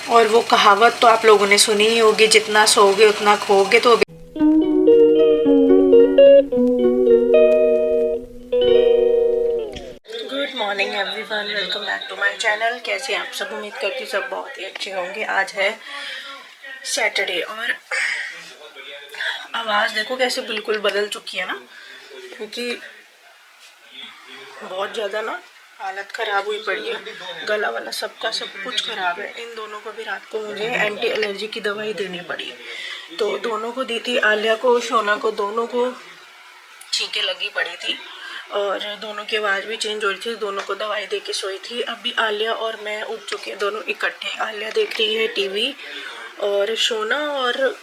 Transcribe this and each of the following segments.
और वो कहावत तो आप लोगों ने सुनी ही होगी, जितना सोओगे उतना खोओगे। तो good morning everyone, welcome back to my channel. कैसे आप सब? उम्मीद करती हूँ सब बहुत ही अच्छे होंगे। आज है सैटरडे और आवाज़ देखो कैसे बिल्कुल बदल चुकी है ना, क्योंकि बहुत ज़्यादा ना हालत ख़राब हुई पड़ी है। गला वाला सबका सब कुछ ख़राब है। इन दोनों को भी रात को मुझे एंटी एलर्जी की दवाई देनी पड़ी, तो दोनों को दी थी, आलिया को शोना को, दोनों को छींकें लगी पड़ी थी और दोनों की आवाज़ भी चेंज हो रही थी। दोनों को दवाई दे के सोई थी। अभी आलिया और मैं उठ चुके हैं दोनों इकट्ठे। आलिया देख रही है टीवी और शोना और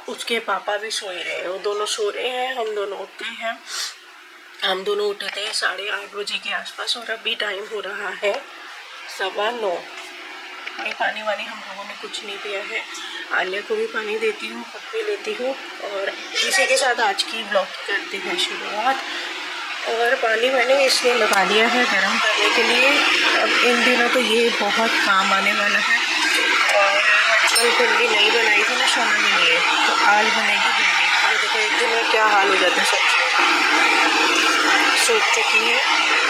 उसके पापा भी सोए रहे हैं। वो दोनों सो रहे हैं, हम दोनों उठे हैं। हम दोनों उठे थे 8:30 बजे के आसपास और अभी टाइम हो रहा है 9:15। ये पानी वानी हम लोगों ने कुछ नहीं पिया है। आलिया को भी पानी देती हूँ, खुद भी लेती हूँ और इसी के साथ आज की ब्लॉग करते हैं शुरुआत। और पानी मैंने इसलिए लगा दिया है गर्म करने के लिए। अब इन दिनों तो ये बहुत काम आने वाला है। और कल भिंडी नहीं बनाई थी ना शोना के लिए, तो आज बनेगी भिंडी। और देखो एक दिन में क्या हाल हो जाता है सब्जी। सूख चुकी है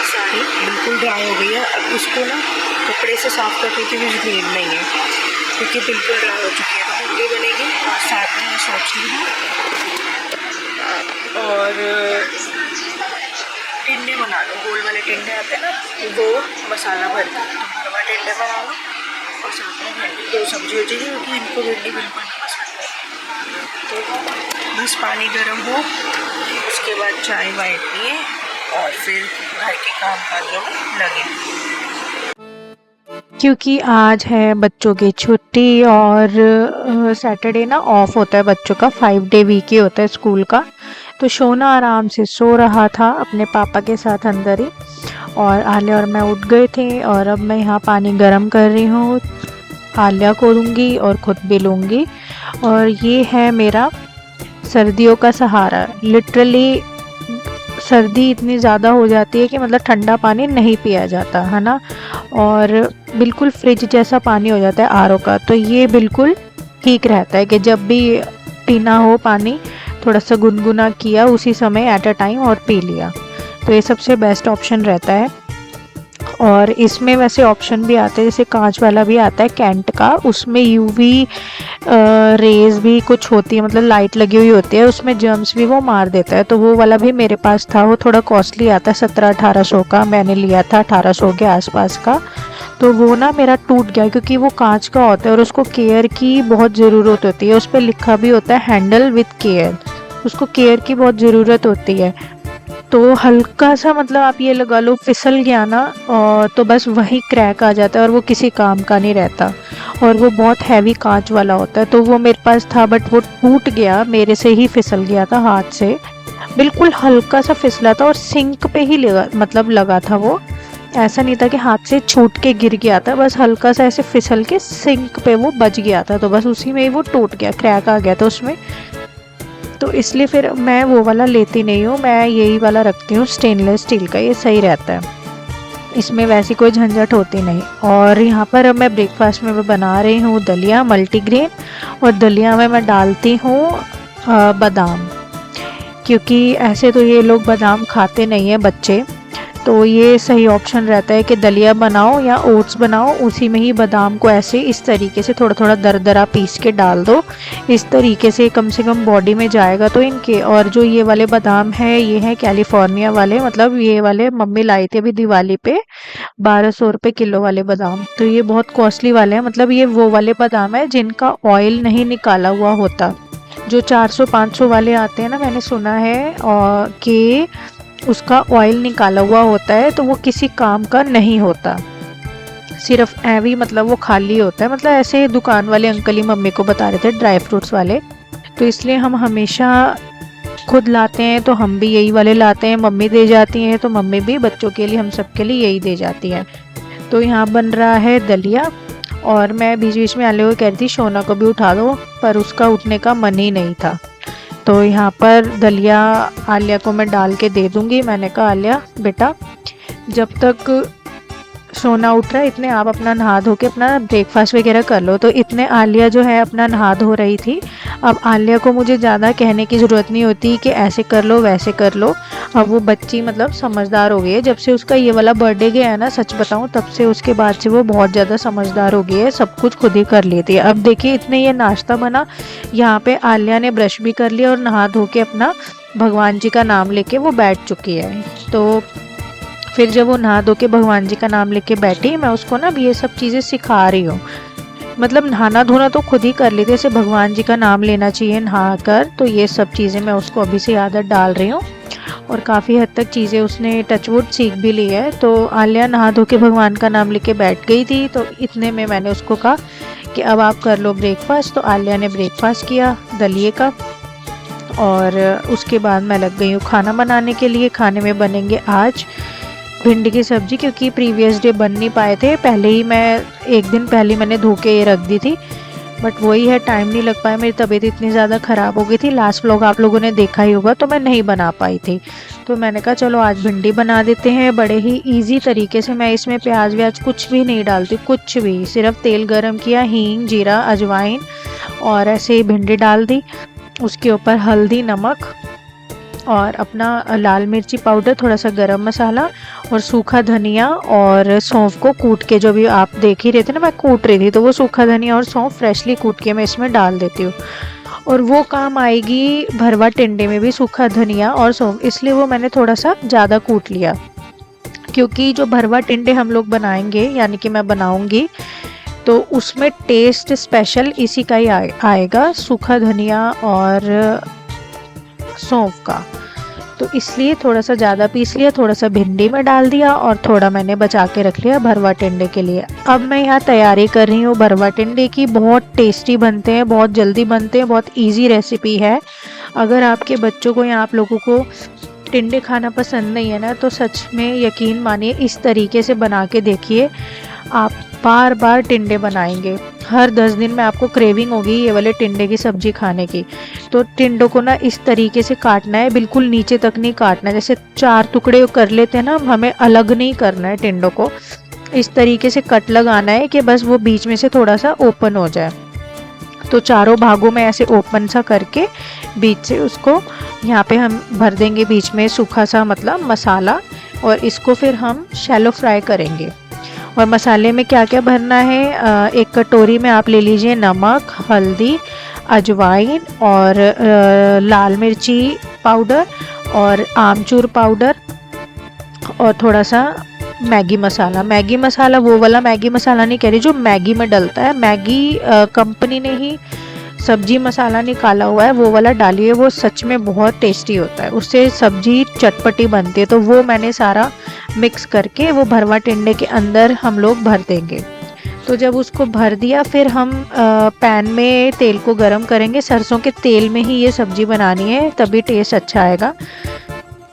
साड़ी, बिल्कुल ड्राई हो गई है। अब इसको ना कपड़े से साफ करने की भी नीड नहीं है, क्योंकि बिल्कुल ड्राई हो चुकी है। तो भिंडी बनेगी और साथ में मैं सोच रही हूँ और टिंडे बना लो। गोल वाले टिंडे आते हैं ना, वो मसाला भर के तो भरवा टिंडे बना लो और साथ में भिंडी। 2 सब्जी हो जाएगी, क्योंकि इनको भिंडी बिल्कुल नहीं पसंद है। तो बस पानी गर्म हो, उसके बाद चाय वाय पिए और फिर घर के काम काजों में लगे। क्योंकि आज है बच्चों की छुट्टी और सैटरडे ना ऑफ होता है बच्चों का। 5 डे वीक ही होता है स्कूल का। तो शोना आराम से सो रहा था अपने पापा के साथ अंदर ही, और आलिया और मैं उठ गए थे। और अब मैं यहाँ पानी गर्म कर रही हूँ, आलिया को दूँगी और ख़ुद भी लूँगी। और ये है मेरा सर्दियों का सहारा। लिटरली सर्दी इतनी ज़्यादा हो जाती है कि मतलब ठंडा पानी नहीं पिया जाता है ना, और बिल्कुल फ्रिज जैसा पानी हो जाता है आरओ का। तो ये बिल्कुल ठीक रहता है कि जब भी पीना हो पानी, थोड़ा सा गुनगुना किया उसी समय एट अ टाइम और पी लिया। तो ये सबसे बेस्ट ऑप्शन रहता है। और इसमें वैसे ऑप्शन भी आते हैं, जैसे कांच वाला भी आता है कैंट का, उसमें यूवी रेज भी कुछ होती है, मतलब लाइट लगी हुई होती है, उसमें जर्म्स भी वो मार देता है। तो वो वाला भी मेरे पास था। वो थोड़ा कॉस्टली आता है, 1700-1800 का मैंने लिया था, 1800 के आसपास का। तो वो ना मेरा टूट गया, क्योंकि वो कांच का होता है और उसको केयर की बहुत ज़रूरत होती है। उस पर लिखा भी होता है हैंडल विथ केयर, उसको केयर की बहुत ज़रूरत होती है। तो हल्का सा मतलब आप ये लगा लो फिसल गया ना, और तो बस वही क्रैक आ जाता है और वो किसी काम का नहीं रहता। और वो बहुत हैवी कांच वाला होता है। तो वो मेरे पास था बट वो टूट गया, मेरे से ही फिसल गया था हाथ से। बिल्कुल हल्का सा फिसला था और सिंक पे ही लगा था वो। ऐसा नहीं था कि हाथ से छूट के गिर गया था, बस हल्का सा ऐसे फिसल के सिंक पे वो बच गया था। तो बस उसी में ही वो टूट गया, क्रैक आ गया था उसमें। तो इसलिए फिर मैं वो वाला लेती नहीं हूँ, मैं यही वाला रखती हूँ, स्टेनलेस स्टील का। ये सही रहता है, इसमें वैसी कोई झंझट होती नहीं। और यहाँ पर अब मैं ब्रेकफास्ट में मैं बना रही हूँ दलिया मल्टीग्रेन, और दलिया में मैं डालती हूँ बादाम, क्योंकि ऐसे तो ये लोग बादाम खाते नहीं हैं बच्चे। तो ये सही ऑप्शन रहता है कि दलिया बनाओ या ओट्स बनाओ, उसी में ही बादाम को ऐसे इस तरीके से थोड़ा थोड़ा दरदरा पीस के डाल दो। इस तरीके से कम बॉडी में जाएगा तो इनके। और जो ये वाले बादाम है, ये हैं कैलिफोर्निया वाले, मतलब ये वाले मम्मी लाई थी अभी दिवाली पे, 1200 रुपये किलो वाले बादाम। तो ये बहुत कॉस्टली वाले हैं, मतलब ये वो वाले बादाम है जिनका ऑयल नहीं निकाला हुआ होता। जो 400-500 वाले आते हैं ना, मैंने सुना है कि उसका ऑयल निकाला हुआ होता है, तो वो किसी काम का नहीं होता, सिर्फ ऐवी मतलब वो खाली होता है। मतलब ऐसे दुकान वाले अंकल ही मम्मी को बता रहे थे, ड्राई फ्रूट्स वाले। तो इसलिए हम हमेशा खुद लाते हैं तो हम भी यही वाले लाते हैं, मम्मी दे जाती हैं तो मम्मी भी बच्चों के लिए, हम सब के लिए यही दे जाती हैं। तो यहाँ बन रहा है दलिया, और मैं बीच बीच में आले को कह रही थी शोना को भी उठा दो, पर उसका उठने का मन ही नहीं था। तो यहाँ पर दलिया आलिया को मैं डाल के दे दूँगी। मैंने कहा आलिया बेटा, जब तक सोना उठ रहा है, इतने आप अपना नहा धो के अपना ब्रेकफास्ट वगैरह कर लो। तो इतने आलिया जो है अपना नहा धो रही थी। अब आलिया को मुझे ज़्यादा कहने की ज़रूरत नहीं होती कि ऐसे कर लो वैसे कर लो। अब वो बच्ची मतलब समझदार हो गई है। जब से उसका ये वाला बर्थडे गया है ना, सच बताऊँ, तब से उसके बाद से वो बहुत ज़्यादा समझदार हो गई है, सब कुछ खुद ही कर लेती है। अब देखिए इतने ये नाश्ता बना, यहाँ पे आलिया ने ब्रश भी कर लिया और नहा धो के अपना भगवान जी का नाम लेके वो बैठ चुकी है। तो फिर जब वो नहा धो के भगवान जी का नाम लेके बैठी, मैं उसको ना अब ये सब चीज़ें सिखा रही हूँ। मतलब नहाना धोना तो खुद ही कर लेते, जैसे भगवान जी का नाम लेना चाहिए नहा कर, तो ये सब चीज़ें मैं उसको अभी से आदत डाल रही हूँ। और काफ़ी हद तक चीज़ें उसने टचवुड सीख भी ली है। तो आलिया नहा धो के भगवान का नाम लेके बैठ गई थी। तो इतने में मैंने उसको कहा कि अब आप कर लो ब्रेकफास्ट। तो आलिया ने ब्रेकफास्ट किया दलिए का, और उसके बाद मैं लग गई हूँ खाना बनाने के लिए। खाने में बनेंगे आज भिंडी की सब्ज़ी, क्योंकि प्रीवियस डे बन नहीं पाए थे, पहले ही मैं एक दिन पहले मैंने धो के रख दी थी, बट वही है टाइम नहीं लग पाया। मेरी तबीयत इतनी ज़्यादा ख़राब हो गई थी, लास्ट व्लॉग आप लोगों ने देखा ही होगा, तो मैं नहीं बना पाई थी। तो मैंने कहा चलो आज भिंडी बना देते हैं बड़े ही इजी तरीके से। मैं इसमें प्याज व्याज कुछ भी नहीं डालती, कुछ भी, सिर्फ तेल गरम किया, हींग जीरा अजवाइन और ऐसे ही भिंडी डाल दी। उसके ऊपर हल्दी नमक और अपना लाल मिर्ची पाउडर, थोड़ा सा गरम मसाला और सूखा धनिया और सौंफ को कूट के, जो भी आप देख ही रहे थे ना मैं कूट रही थी, तो वो सूखा धनिया और सौंफ फ्रेशली कूट के मैं इसमें डाल देती हूँ। और वो काम आएगी भरवा टिंडे में भी, सूखा धनिया और सौंफ, इसलिए वो मैंने थोड़ा सा ज़्यादा कूट लिया, क्योंकि जो भरवा टिंडे हम लोग बनाएंगे यानी कि मैं बनाऊंगी, तो उसमें टेस्ट स्पेशल इसी का ही आएगा, सूखा धनिया और सौंफ का। तो इसलिए थोड़ा सा ज़्यादा पीस लिया, थोड़ा सा भिंडी में डाल दिया और थोड़ा मैंने बचा के रख लिया भरवा टिंडे के लिए। अब मैं यहाँ तैयारी कर रही हूँ भरवा टिंडे की। बहुत टेस्टी बनते हैं, बहुत जल्दी बनते हैं, बहुत इजी रेसिपी है। अगर आपके बच्चों को या आप लोगों को टिंडे खाना पसंद नहीं है ना, तो सच में यकीन मानिए इस तरीके से बना के देखिए, आप बार बार टिंडे बनाएंगे। हर 10 दिन में आपको क्रेविंग होगी ये वाले टिंडे की सब्ज़ी खाने की। तो टिंडों को ना इस तरीके से काटना है, बिल्कुल नीचे तक नहीं काटना है, जैसे 4 टुकड़े कर लेते हैं ना, हमें अलग नहीं करना है टिंडों को। इस तरीके से कट लगाना है कि बस वो बीच में से थोड़ा सा ओपन हो जाए। तो चारों भागों में ऐसे ओपन सा करके बीच से उसको यहाँ पे हम भर देंगे बीच में सूखा सा मतलब मसाला, और इसको फिर हम शैलो फ्राई करेंगे। और मसाले में क्या क्या भरना है, एक कटोरी में आप ले लीजिए नमक, हल्दी, अजवाइन और लाल मिर्ची पाउडर और आमचूर पाउडर और थोड़ा सा मैगी मसाला। मैगी मसाला वो वाला मैगी मसाला नहीं कह रही जो मैगी में डलता है, मैगी कंपनी ने ही सब्जी मसाला निकाला हुआ है, वो वाला डालिए, वो सच में बहुत टेस्टी होता है, उससे सब्जी चटपटी बनती है। तो वो मैंने सारा मिक्स करके वो भरवा टिंडे के अंदर हम लोग भर देंगे। तो जब उसको भर दिया, फिर हम पैन में तेल को गरम करेंगे। सरसों के तेल में ही ये सब्जी बनानी है, तभी टेस्ट अच्छा आएगा।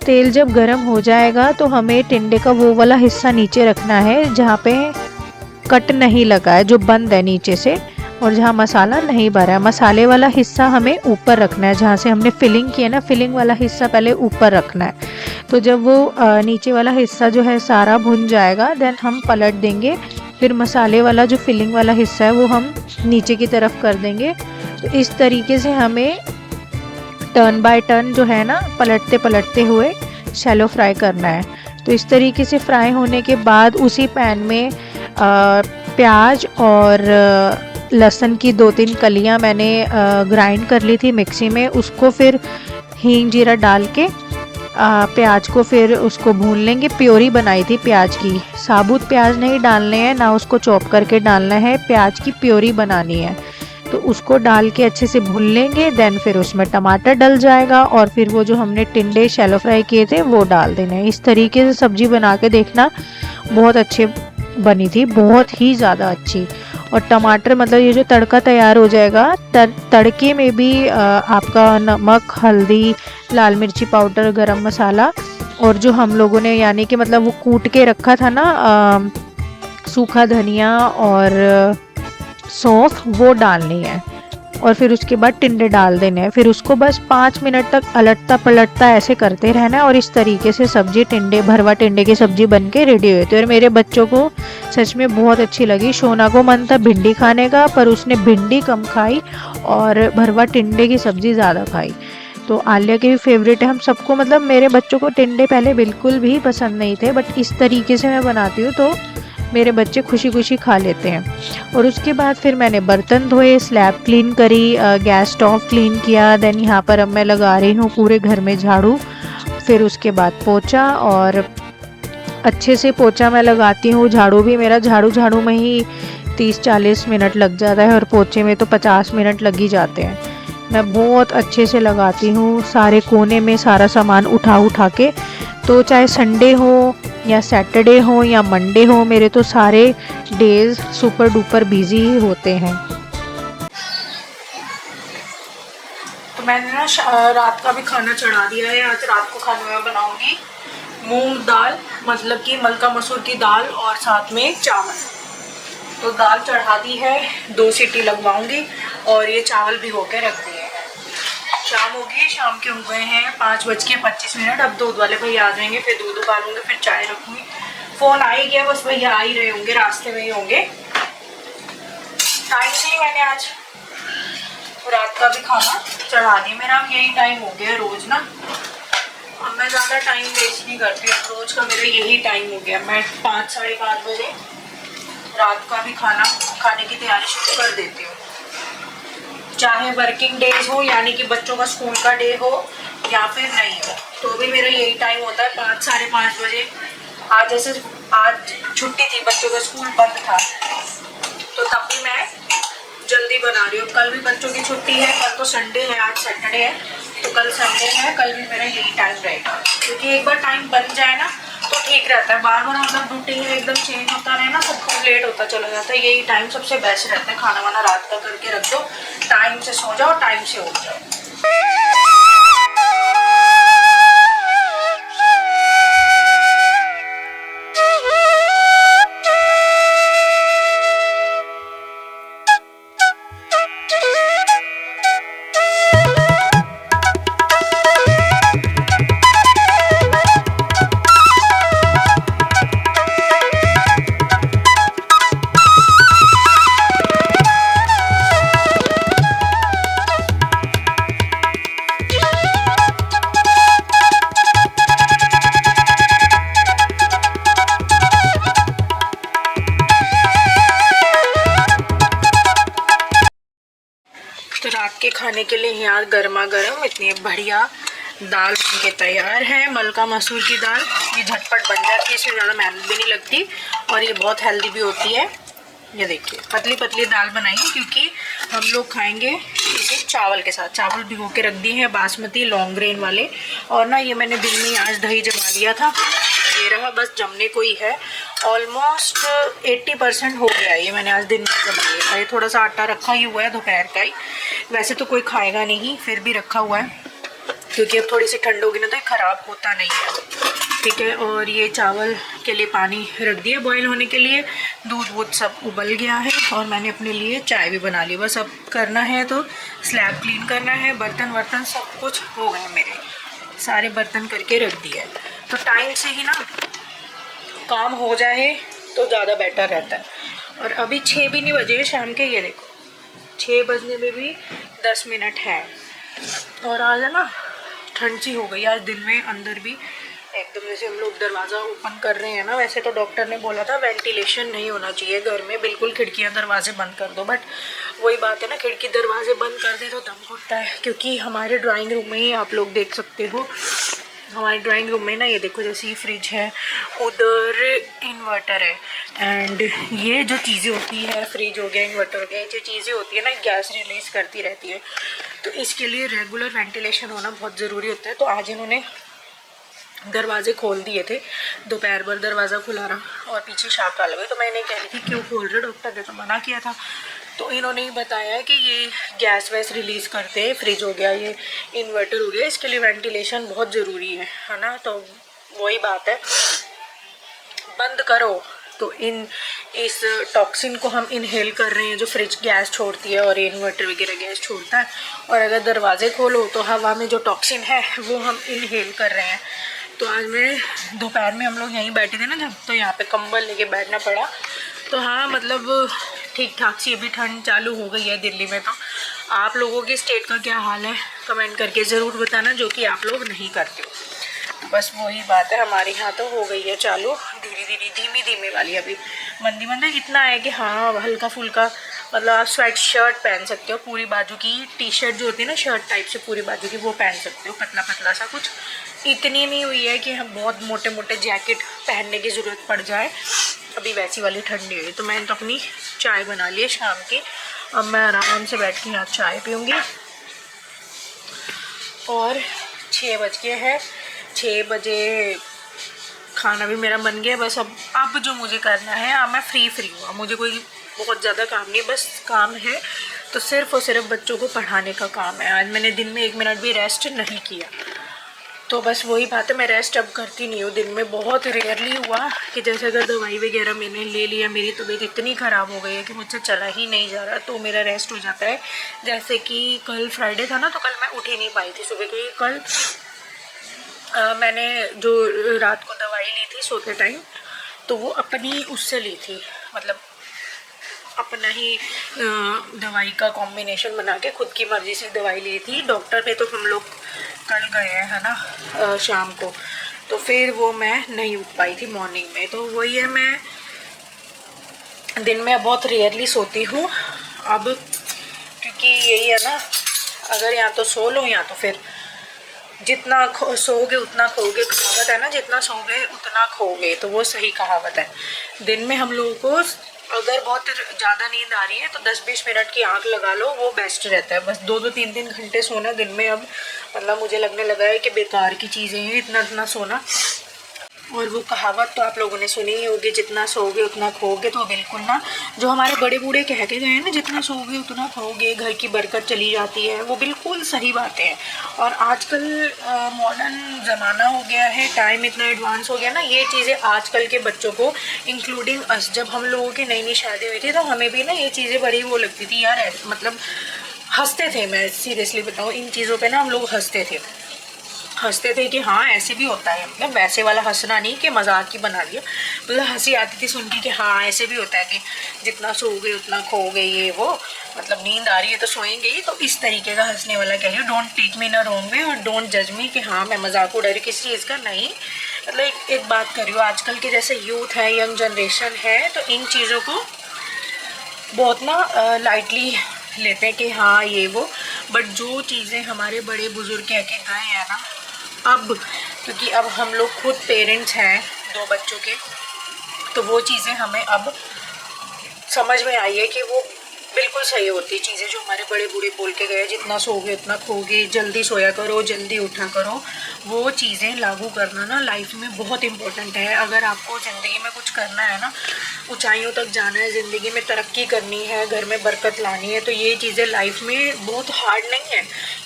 तेल जब गरम हो जाएगा तो हमें टिंडे का वो वाला हिस्सा नीचे रखना है जहाँ पे कट नहीं लगा है, जो बंद है नीचे से, और जहाँ मसाला नहीं भरा है, मसाले वाला हिस्सा हमें ऊपर रखना है। जहाँ से हमने फिलिंग की है ना, फिलिंग वाला हिस्सा पहले ऊपर रखना है। तो जब वो नीचे वाला हिस्सा जो है सारा भुन जाएगा, देन हम पलट देंगे। फिर मसाले वाला जो फिलिंग वाला हिस्सा है वो हम नीचे की तरफ कर देंगे। तो इस तरीके से हमें टर्न बाय टर्न जो है ना, पलटते पलटते हुए शैलो फ्राई करना है। तो इस तरीके से फ्राई होने के बाद उसी पैन में प्याज और लहसुन की 2-3 कलियां मैंने ग्राइंड कर ली थी मिक्सी में, उसको फिर हींग जीरा डाल के प्याज को फिर उसको भून लेंगे। प्योरी बनाई थी प्याज की, साबुत प्याज नहीं डालने हैं ना, उसको चॉप करके डालना है, प्याज की प्योरी बनानी है। तो उसको डाल के अच्छे से भून लेंगे। देन फिर उसमें टमाटर डल जाएगा और फिर वो जो हमने टिंडे शैलो फ्राई किए थे वो डाल देने हैं। इस तरीके से सब्जी बना के देखना, बहुत अच्छी बनी थी, बहुत ही ज़्यादा अच्छी। और टमाटर मतलब ये जो तड़का तैयार हो जाएगा, तड़के में भी आपका नमक, हल्दी, लाल मिर्ची पाउडर, गरम मसाला और जो हम लोगों ने यानी कि मतलब वो कूट के रखा था ना सूखा धनिया और सौंफ, वो डालनी है। और फिर उसके बाद टिंडे डाल देने हैं। फिर उसको बस 5 मिनट तक अलटता पलटता ऐसे करते रहना है और इस तरीके से सब्जी टिंडे भरवा टिंडे की सब्जी बन के रेडी हुई थी। और मेरे बच्चों को सच में बहुत अच्छी लगी। शोना को मन था भिंडी खाने का, पर उसने भिंडी कम खाई और भरवा टिंडे की सब्जी ज़्यादा खाई। तो आलिया के भी फेवरेट है। हम सबको मतलब मेरे बच्चों को टिंडे पहले बिल्कुल भी पसंद नहीं थे, बट इस तरीके से मैं बनाती हूँ तो मेरे बच्चे खुशी खुशी खा लेते हैं। और उसके बाद फिर मैंने बर्तन धोए, स्लैब क्लीन करी, गैस स्टोव क्लीन किया। देन यहाँ पर अब मैं लगा रही हूँ पूरे घर में झाड़ू। फिर उसके बाद पोछा, और अच्छे से पोछा मैं लगाती हूँ। झाड़ू भी मेरा झाड़ू में ही 30-40 मिनट लग जाता है और पोछे में तो 50 मिनट लग ही जाते हैं। मैं बहुत अच्छे से लगाती हूँ सारे कोने में सारा सामान उठा उठा के। तो चाहे संडे हो या सैटरडे हो या मंडे हो, मेरे तो सारे डेज सुपर डुपर बिजी ही होते हैं। तो मैंने ना रात का भी खाना चढ़ा दिया है। आज रात को खाने में बनाऊंगी मूंग दाल, मतलब कि मलका मसूर की दाल, और साथ में चावल। तो दाल चढ़ा दी है, 2 सीटी लगवाऊंगी और ये चावल भिगो के रख दिए हैं। शाम हो गई, शाम के हो गए हैं 5:25। अब दूध वाले भैया आ जाएंगे, फिर दूध उबालूंगी, फिर चाय रखूंगी। फ़ोन आ ही गया, बस भैया आ ही रहे होंगे, रास्ते में ही होंगे। टाइम से ही मैंने आज रात का भी खाना चढ़ा दिया। मेरा अब यही टाइम हो गया रोज़ ना। अब मैं ज़्यादा टाइम वेस्ट नहीं करती, अब रोज़ का मेरा यही टाइम हो गया। मैं 5-5:30 बजे रात का भी खाना खाने की तैयारी शुरू कर देती हूँ। चाहे वर्किंग डेज हो, यानी कि बच्चों का स्कूल का डे हो, या फिर नहीं हो, तो भी मेरा यही टाइम होता है, 5-5:30 बजे। आज जैसे आज छुट्टी थी, बच्चों का स्कूल बंद था, तो तब भी मैं जल्दी बना रही हूँ। कल भी बच्चों की छुट्टी है, कल तो संडे है, आज सैटरडे है, तो कल संडे है, कल भी मेरा यही टाइम रहेगा। क्योंकि एक बार टाइम बन जाए ना तो ठीक रहता है। बार बार मतलब रूटीन एकदम चेंज होता रहे ना, सब कुछ लेट होता चला जाता है। यही टाइम सबसे बेस्ट रहता है। खाना वाना रात का करके रख दो, टाइम से सो जाओ, टाइम से उठ जाओ। तो रात के खाने के लिए यहाँ गर्मा गर्म इतनी बढ़िया दाल बन के तैयार है। मलका मसूर की दाल, ये झटपट बन जाती है, इसमें ज़्यादा मेहनत भी नहीं लगती और ये बहुत हेल्दी भी होती है। ये देखिए पतली पतली दाल बनाई है, क्योंकि हम लोग खाएंगे इसे चावल के साथ। चावल भिगो के रख दिए हैं बासमती लॉन्ग ग्रेन वाले। और ना ये मैंने दिन में आज दही जमा लिया था, ये रहा, बस जमने को ही है। ऑलमोस्ट 80% हो गया है, ये मैंने आज दिन में जमा लिया था। ये थोड़ा सा आटा रखा ही हुआ है दोपहर का ही, वैसे तो कोई खाएगा नहीं, फिर भी रखा हुआ है, क्योंकि अब थोड़ी सी ठंड होगी ना तो ये ख़राब होता नहीं है। ठीक है, और ये चावल के लिए पानी रख दिया बॉईल होने के लिए। दूध वूध सब उबल गया है और मैंने अपने लिए चाय भी बना ली। बस अब करना है तो स्लैब क्लीन करना है, बर्तन वर्तन सब कुछ हो गए मेरे, सारे बर्तन करके रख दिए। तो टाइम से ही ना काम हो जाए तो ज़्यादा बेटर रहता है। और अभी 6 भी नहीं बजे शाम के, ये देखो 6 बजने में भी 10 मिनट है। और आज है ना ठंड सी हो गई आज दिन में, अंदर भी एकदम जैसे हम लोग दरवाज़ा ओपन कर रहे हैं ना, वैसे तो डॉक्टर ने बोला था वेंटिलेशन नहीं होना चाहिए घर में, बिल्कुल खिड़कियां दरवाजे बंद कर दो। बट वही बात है ना, खिड़की दरवाजे बंद कर दे तो दम घुटता है। क्योंकि हमारे ड्राइंग रूम में ही आप लोग देख सकते हो, हमारे ड्राइंग रूम में ना ये देखो, जैसे ये फ्रिज है, उधर इन्वर्टर है, एंड ये जो चीज़ें होती है, फ्रिज हो गया, इन्वर्टर हो गया, ये जो चीज़ें होती है ना गैस रिलीज़ करती रहती है, तो इसके लिए रेगुलर वेंटिलेशन होना बहुत ज़रूरी होता है। तो आज इन्होंने दरवाजे खोल दिए थे, दोपहर भर दरवाज़ा खुला रहा और पीछे शाप डाल गई। तो मैंने कह रही थी क्यों खोल रहे, डॉक्टर ने तो मना किया था। तो इन्होंने ही बताया कि ये गैस वैस रिलीज़ करते हैं, फ्रिज हो गया, ये इन्वर्टर हो गया, इसके लिए वेंटिलेशन बहुत ज़रूरी है ना। तो वही बात है, बंद करो तो इस टॉक्सिन को हम इनहेल कर रहे हैं, जो फ्रिज गैस छोड़ती है और इन्वर्टर वगैरह गैस छोड़ता है। और अगर दरवाजे खोलो तो हवा में जो टॉक्सिन है वो हम इनहेल कर रहे हैं। तो आज मैं दोपहर में हम लोग यहीं बैठे थे ना जब, तो यहाँ पे कंबल लेके बैठना पड़ा। तो हाँ मतलब ठीक ठाक सी अभी ठंड चालू हो गई है दिल्ली में। तो आप लोगों के स्टेट का क्या हाल है कमेंट करके ज़रूर बताना, जो कि आप लोग नहीं करते हो। बस वही बात है, हमारे यहाँ तो हो गई है चालू धीरे धीरे, धीमी धीमी वाली। अभी मंदी मंदी इतना है कि हाँ हल्का फुल्का मतलब आप स्वेट शर्ट पहन सकते हो, पूरी बाजू की टी शर्ट जो होती है ना शर्ट टाइप से पूरी बाजू की, वो पहन सकते हो, पतला पतला सा कुछ। इतनी नहीं हुई है कि हम बहुत मोटे मोटे जैकेट पहनने की ज़रूरत पड़ जाए, अभी वैसी वाली ठंडी हुई। तो मैंने तो अपनी चाय बना ली है शाम की, अब मैं आराम से बैठ के यहाँ चाय पीऊँगी। और 6 बज गए हैं, 6 बजे खाना भी मेरा बन गया। बस अब जो मुझे करना है, अब मैं फ्री हूँ, मुझे कोई बहुत ज़्यादा काम नहीं, बस काम है तो सिर्फ़ और सिर्फ बच्चों को पढ़ाने का काम है। आज मैंने दिन में 1 मिनट भी रेस्ट नहीं किया। तो बस वही बात है, मैं रेस्ट अब करती नहीं हूँ दिन में। बहुत रेयरली हुआ कि जैसे अगर दवाई वगैरह मैंने ले लिया, मेरी तबीयत इतनी ख़राब हो गई है कि मुझसे चला ही नहीं जा रहा, तो मेरा रेस्ट हो जाता है। जैसे कि कल फ्राइडे था ना, तो कल मैं उठ ही नहीं पाई थी सुबह, क्योंकि कल मैंने जो रात को दवाई ली थी सोते टाइम, तो वो अपनी उससे ली थी, मतलब अपना ही दवाई का कॉम्बिनेशन बना के खुद की मर्ज़ी से दवाई ली थी। डॉक्टर पे तो हम लोग कल गए हैं ना शाम को, तो फिर वो मैं नहीं उठ पाई थी मॉर्निंग में। तो वही है, मैं दिन में बहुत रेयरली सोती हूँ अब, क्योंकि यही है ना, अगर या तो सो लो या तो फिर जितना सोओगे उतना खोओगे, कहावत है ना, जितना सोओगे उतना खोओगे, तो वो सही कहावत है। दिन में हम लोगों को अगर बहुत ज़्यादा नींद आ रही है तो 10-20 मिनट की आंख लगा लो, वो बेस्ट रहता है। बस 2-2 3-3 घंटे सोना दिन में अब मतलब मुझे लगने लगा है कि बेकार की चीज़ें हैं इतना सोना। और वो कहावत तो आप लोगों ने सुनी ही होगी, जितना सोओगे उतना खोओगे। तो बिल्कुल ना, जो हमारे बड़े बूढ़े कह के गए हैं ना, जितना सोओगे उतना खोओगे, घर की बरकत चली जाती है, वो बिल्कुल सही बातें हैं। और आजकल मॉडर्न ज़माना हो गया है, टाइम इतना एडवांस हो गया ना, ये चीज़ें आजकल के बच्चों को, इंक्लूडिंग अस, जब हम लोगों की नई नई शादी हुई थी तो हमें भी ना ये चीज़ें बड़ी वो लगती थी यार, मतलब हंसते थे। मैं सीरियसली बताऊँ, इन चीज़ों पर ना हम लोग हंसते थे कि हाँ ऐसे भी होता है, मतलब वैसे वाला हंसना नहीं कि मजाक ही बना लिया, मतलब हंसी आती थी सुन के कि हाँ ऐसे भी होता है कि जितना सोओगे उतना खोओगे, ये वो, मतलब नींद आ रही है तो सोएंगे ही। तो इस तरीके का हंसने वाला कह रही हूँ। Don't take me in a wrong way और डोंट जज मी कि हाँ मैं मजाक उड़ा रही किसी चीज़ का, नहीं। मतलब एक बात कर रही हूँ, आजकल के जैसे यूथ है, यंग जनरेशन है, तो इन चीज़ों को बहुत ना लाइटली लेते हैं कि हाँ ये वो। बट जो चीज़ें हमारे बड़े बुजुर्ग कह के गए हैं ना, अब क्योंकि अब हम लोग खुद पेरेंट्स हैं 2 बच्चों के, तो वो चीज़ें हमें अब समझ में आई है कि वो बिल्कुल सही होती चीज़ें जो हमारे बड़े बूढ़े बोल के गए, जितना सोओगे उतना खोगे, जल्दी सोया करो, जल्दी उठा करो। वो चीज़ें लागू करना ना लाइफ में बहुत इम्पोर्टेंट है। अगर आपको ज़िंदगी में कुछ करना है ना, ऊंचाइयों तक जाना है, ज़िंदगी में तरक्की करनी है, घर में बरकत लानी है, तो ये चीज़ें लाइफ में बहुत हार्ड नहीं है,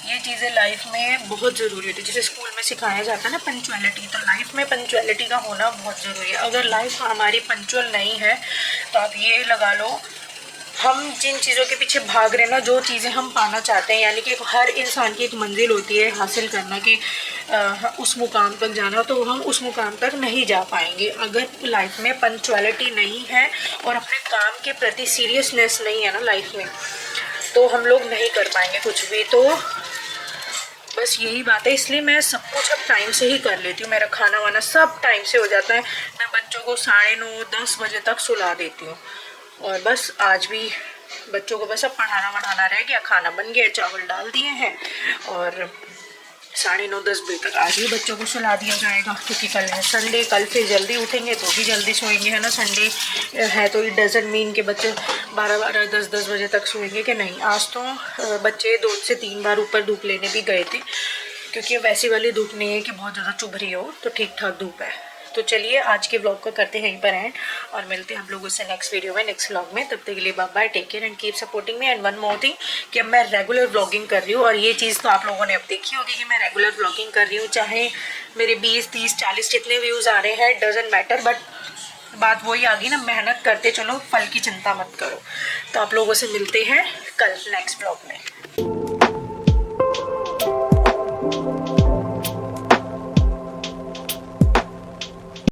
ये चीज़ें लाइफ में बहुत ज़रूरी होती है। जैसे स्कूल में सिखाया जाता है ना पंक्चुअलिटी, तो लाइफ में पंक्चुअलिटी का होना बहुत ज़रूरी है। अगर लाइफ हमारी पंक्चुअल नहीं है तो आप ये लगा लो, हम जिन चीज़ों के पीछे भाग रहे हैं ना, जो चीज़ें हम पाना चाहते हैं, यानी कि हर इंसान की एक मंजिल होती है हासिल करना, कि उस मुकाम तक जाना, तो हम उस मुकाम तक नहीं जा पाएंगे अगर लाइफ में पंक्चुअलिटी नहीं है और अपने काम के प्रति सीरियसनेस नहीं है ना लाइफ में, तो हम लोग नहीं कर पाएंगे कुछ भी। तो बस यही बात है, इसलिए मैं सब कुछ अब टाइम से ही कर लेती हूँ। मेरा खाना वाना सब टाइम से हो जाता है। मैं बच्चों को 9:30-10 बजे तक सुला देती हूँ। और बस आज भी बच्चों को बस अब पढ़ाना रह गया, खाना बन गया, चावल डाल दिए हैं, और 9:30-10 बजे तक आज भी बच्चों को सुला दिया जाएगा, क्योंकि कल है संडे। कल फिर जल्दी उठेंगे तो भी जल्दी सोएंगे, है ना। संडे है तो इट डजंट मीन कि बच्चे 12-12, 10-10 बजे तक सोएंगे कि नहीं। आज तो बच्चे 2 से 3 बार ऊपर धूप लेने भी गए थे, क्योंकि वैसी वाली धूप नहीं है कि बहुत ज़्यादा चुभ रही हो, तो ठीक ठाक धूप है। तो चलिए आज के व्लॉग को करते हैं यहीं पर एंड, और मिलते हैं आप लोगों से नेक्स्ट वीडियो में, नेक्स्ट व्लॉग में। तब तक के लिए bye bye, take care and keep supporting me. And one more thing कि अब मैं रेगुलर व्लॉगिंग कर रही हूँ, और ये चीज़ तो आप लोगों ने अब देखी होगी कि मैं रेगुलर व्लॉगिंग कर रही हूँ, चाहे मेरे 20, 30, 40 जितने व्यूज़ आ रहे हैं, डजंट मैटर, बट बात वही आ गई ना, मेहनत करते चलो, फल की चिंता मत करो। तो आप लोगों से मिलते हैं कल नेक्स्ट ब्लॉग में।